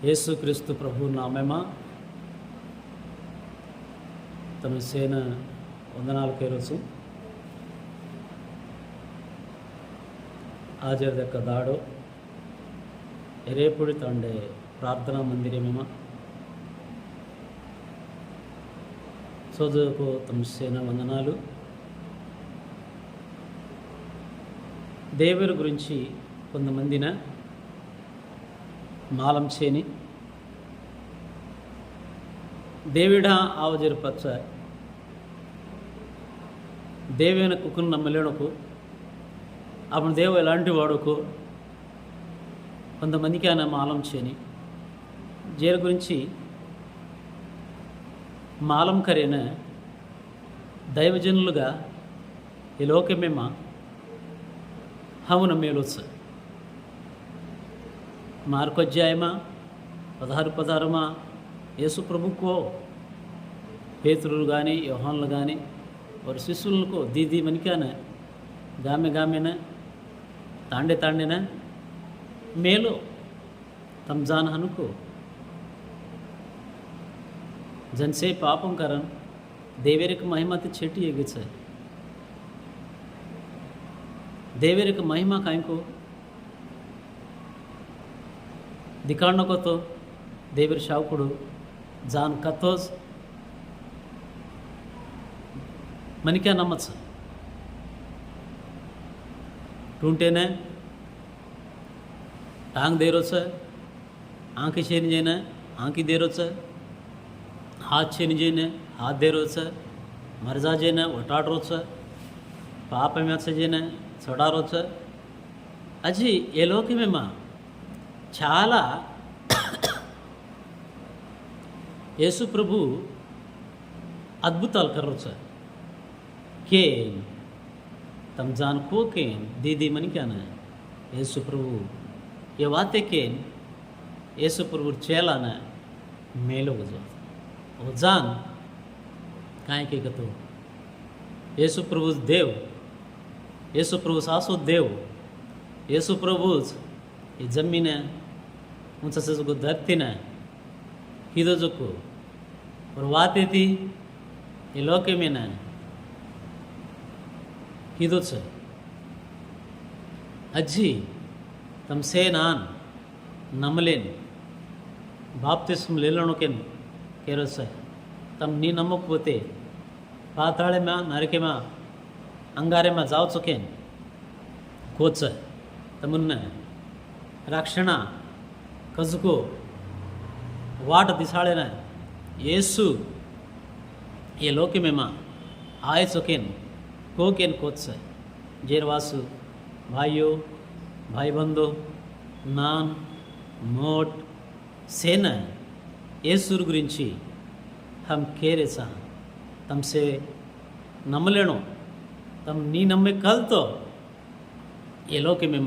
యేసుక్రీస్తు ప్రభు నామేమా తమ సేన వందనాలకే రోజు ಆಚರಿದಕ್ಕ ದಾಡು ಎರೇಪುಡಿ ತಂಡೆ ಪ್ರಾರ್ಥನಾ ಮಂದಿರಮೇಮ సోదరుకు తమ సేన వందనాలు. దేవుని గురించి కొంతమందిన మాలం చేని దేవుడ ఆవజరుపచ్చ దేవుని కుక్కును నమ్మలేనుకు అప్పుడు దేవు ఎలాంటి వాడుకు కొంతమందికి ఆయన మాలం చేని జేరు గురించి మాలం కరేన దైవజనులుగా ఈ లోకమేమ హమున మేలుత్స మార్కొధ్యాయమా 16 యేసు ప్రభుకో పేతురులు కానీ యోహానులు కానీ వారి శిష్యులకు దీది మనికాన గామెన తాండెన మేలు తమ్జాన్ హనుకు जनसे पापम करन देवेरे की महिमा ते छेटी एगे छे देवेरे की महिमा काई को दिखाण को तो देवेर शावकुडु जान कतोज मन क्या नमच टूंटेने टांग देरो छे आंखी छेनी जेने आंखी देरो छे हाथ छीनी जईने हाथ देरो छे मरजा जईने वटाड़ो छे पाप में जईने चढ़ारो छे अजी ए लोकमेमा चाला येसु प्रभु अद्भुतालु करो छे केन तम जानको केन दीदी मन क्या न येसु प्रभु ये वाते केन येसु प्रभु चेला न मेलो गजो वो जान काहे के कतो येसु प्रभु देव येसु प्रभु सासो देव येसु प्रभु ये जमीन ऊंचा से जो धरती ने कीधो जोको और वाते थी ये लोके में न कीधो छे अजी तम से नान नमलेन बाप्तिस्म ले लेनो के केरो से तम नी नमक पोते पाताले में नरके में अंगारे में जाओ चुके कोच तमुन्ने रक्षणा कजुको वाट दिसाड़े न येसु ये लोके में आए चुके कोकेन कोच जेरवासु भाइयों भाई बंधु नान मोट सेना येसुर गुरिंची हम केरेसा तमसे नमलेनो तम नी नम्मे कल तो ये लोके में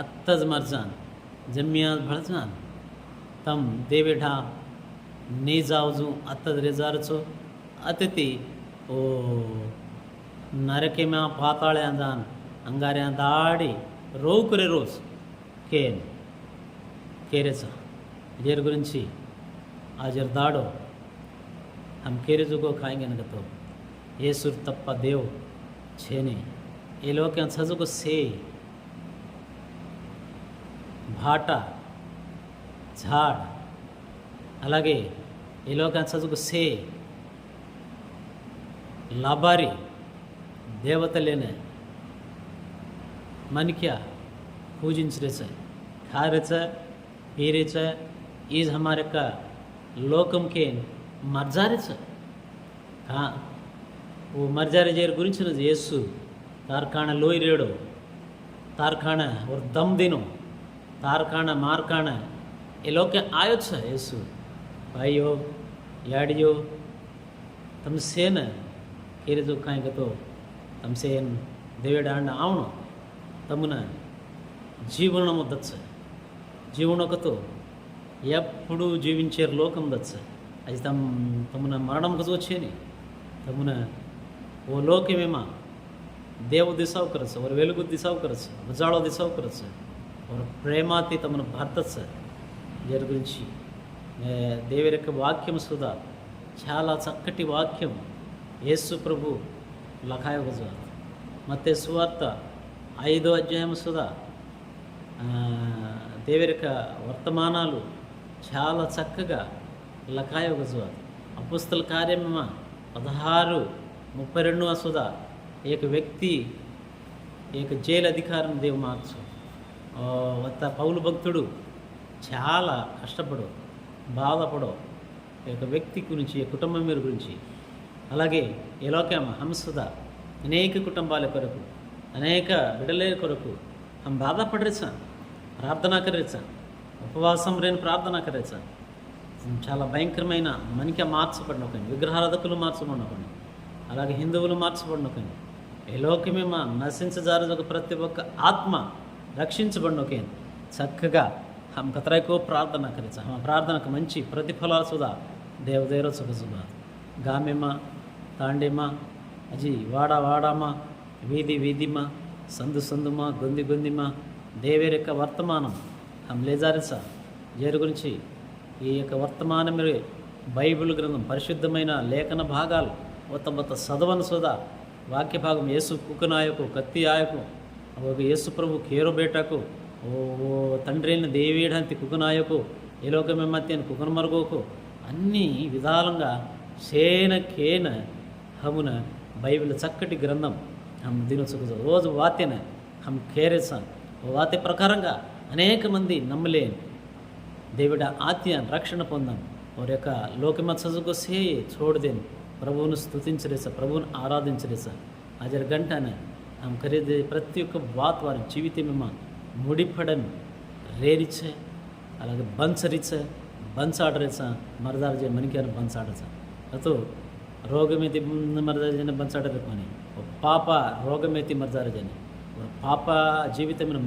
अत्तज मरजान जमिया भड़जान तम देवेढा नी जावजू अत्तज रेजारचो अतिथि ओ नरके में पाताळे जान अंगारे दाड़ी रो करे रोज केन केरेसा जेर गुरिंची आजर दाड़ो हम केरे जुगो खाएंगे न तो ये सुर तप्पा देव छेने ये लोग के सजुगो से भाटा झाड़ अलगे ये लोग के सजुगो से लाबारी देवता लेने मन क्या पूजिंच रहे से खा रहे पी रहे इज हमारे का लोकम के मर्जारे हाँ वो मर्जारे जेर गुरिंచిన యేసు तारकाण लोई रेड़ो तारकाण और दम दिनो तारकाण मारकाण ये लोग के आयो छे येसु भाइयो याडियो तम से न केरे जो काई गतो तम से देवेडांड आवणो तमुना जीवनमु दच्छ जीवनो कतो ఎప్పుడు జీవించారు లోకం దచ్చ అది తమన మరణం కజో వచ్చేని తమన ఓ లోకమేమా देव दिसाव करच और वेलगु दिसाव करच उजाळो दिसाव करच और प्रेमाती तमन भारतच దీని గురించి దేవుని యొక్క వాక్యం సుధా చాలా చక్కటి వాక్యం యేసు ప్రభు లఖాయొగజ మత్తయి సువార్త 5వ అధ్యాయం సుధా దేవుని యొక్క వర్తమానాలు చాలా చక్కగా లఖాయొగజ అపుస్తల కార్యమ 16:32 సుధా ఏక వ్యక్తి ఏక జైలు అధికారం దేవు మార్చు పౌలు భక్తుడు చాలా కష్టపడు బాధపడో ఒక వ్యక్తి గురించి కుటుంబం మీద గురించి అలాగే ఎలోకేమ హంసద అనేక కుటుంబాల కొరకు అనేక బిడ్డల కొరకు హం బాధపడరేసా ప్రార్థన కరేసా ఉపవాసం రేని ప్రార్థన కరేసా చాలా భయంకరమైన మనకి మార్చబడినకండి విగ్రహారాధకులు మార్చబడినకండి అలాగే హిందువులు మార్చబడినకండి ఎలోకమే మా నశించజారదొక ప్రతి ఒక్క ఆత్మ రక్షించబడినకే చక్కగా हम कतराय को प्रार्थना करे हम प्रार्थना का मंची प्रतिफलाल सुधा देवदेरो सुखा गामे में तांडे में अजी वाड़ा वाड़ा में वीधि वीधि में संदु संदु में गुंदी गुंदी में देवेर యొక్క వర్తమానం हम ले जा रहे जेर గురించి ఈ యొక్క వర్తమానం में బైబిల్ గ్రంథం పరిశుద్ధమైన లేఖన భాగాలు మొత్తం చదవను సుధా వాక్య భాగం యేసు కుకనాయకు కత్తి ఆయకు ఒక యేసు ప్రభు కేరో బేటకు ఓ తండ్రిని దేవీడంతి కుకునాయకు ఏ లోకమే మధ్యని కుకున మరుగుకు అన్ని విధాలంగా సేనకేన హమున బైబిల్ చక్కటి గ్రంథం హమ్ దినసుకు రోజు వాత్యన హమ్ ఖేరేసాం వాత్య ప్రకారంగా అనేక మంది నమ్మలేని దేవుడ ఆత్య రక్షణ పొందాం వారి యొక్క లోకమత్ సజుకు సే చూడదేను ప్రభువును స్తుతించరేసా ప్రభువును ఆరాధించరేసా అజర్ గంటనే హమ్ ఖరీదే ప్రతి ఒక్క బాత్ వారి జీవితమేమా मुड़ीपड़न रेरीचे अलग बंसरीचे बंसाडरेचा मरदारजे मनक्यान बंसाडचा अतो रोगमेति मरदारजेने बंसाडरे कोणी पाप रोगमेति मरदारजेने पाप जीवितमेन